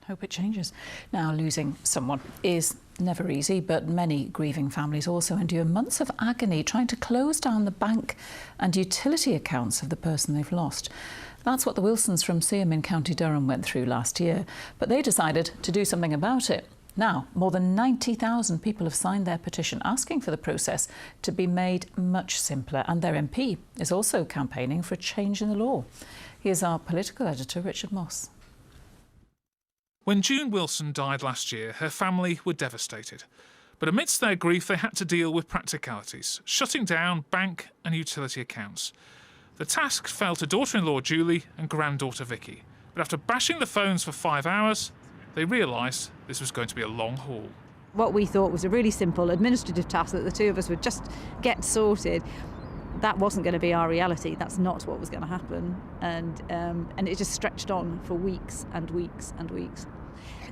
Hope it changes. Now, losing someone is never easy, but many grieving families also endure months of agony trying to close down the bank and utility accounts of the person they've lost. That's what the Wilsons from Seaham in County Durham went through last year, but they decided to do something about it. Now, more than 90,000 people have signed their petition asking for the process to be made much simpler, and their MP is also campaigning for a change in the law. Here's our political editor, Richard Moss. When June Wilson died last year, her family were devastated. But amidst their grief, they had to deal with practicalities, shutting down bank and utility accounts. The task fell to daughter-in-law Julie and granddaughter Vicky. But after bashing the phones for 5 hours, they realised this was going to be a long haul. What we thought was a really simple administrative task that the two of us would just get sorted, that wasn't going to be our reality. That's not what was going to happen. And it just stretched on for weeks and weeks and weeks.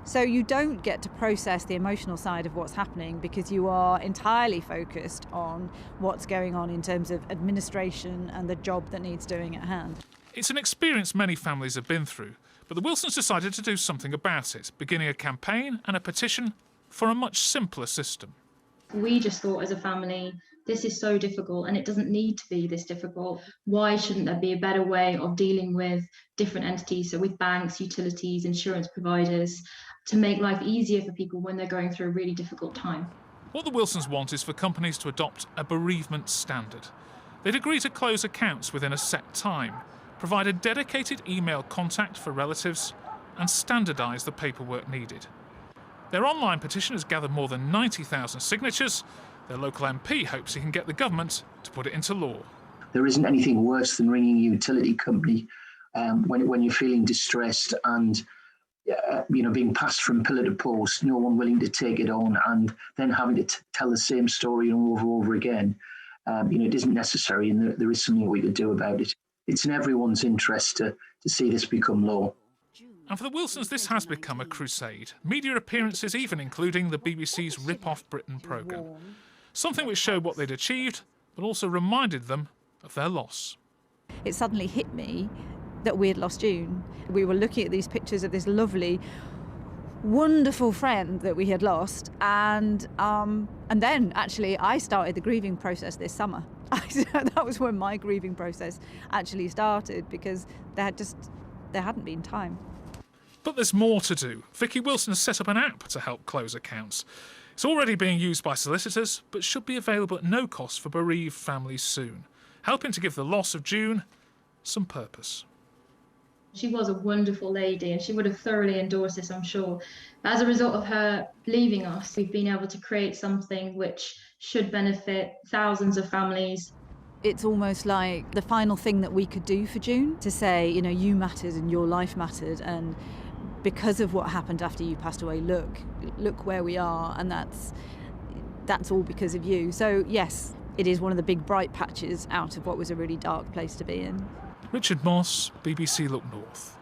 So you don't get to process the emotional side of what's happening because you are entirely focused on what's going on in terms of administration and the job that needs doing at hand. It's an experience many families have been through, but the Wilsons decided to do something about it, beginning a campaign and a petition for a much simpler system. We just thought as a family, this is so difficult and it doesn't need to be this difficult. Why shouldn't there be a better way of dealing with different entities, so with banks, utilities, insurance providers, to make life easier for people when they're going through a really difficult time? What the Wilsons want is for companies to adopt a bereavement standard. They'd agree to close accounts within a set time, provide a dedicated email contact for relatives, and standardise the paperwork needed. Their online petition has gathered more than 90,000 signatures. Their local MP hopes he can get the government to put it into law. There isn't anything worse than ringing a utility company when you're feeling distressed and being passed from pillar to post, no one willing to take it on, and then having to tell the same story over and over again. It isn't necessary, and there is something we could do about it. It's in everyone's interest to see this become law. And for the Wilsons, this has become a crusade. Media appearances even including the BBC's Rip Off Britain programme. Something which showed what they'd achieved, but also reminded them of their loss. It suddenly hit me that we had lost June. We were looking at these pictures of this lovely, wonderful friend that we had lost, and then actually I started the grieving process this summer. That was when my grieving process actually started, because there hadn't been time. But there's more to do. Vicky Wilson has set up an app to help close accounts. It's already being used by solicitors, but should be available at no cost for bereaved families soon, helping to give the loss of June some purpose. She was a wonderful lady and she would have thoroughly endorsed this, I'm sure. But as a result of her leaving us, we've been able to create something which should benefit thousands of families. It's almost like the final thing that we could do for June, to say, you mattered and your life mattered, and because of what happened after you passed away, look where we are, and that's all because of you. So yes, it is one of the big bright patches out of what was a really dark place to be in. Richard Moss, BBC Look North.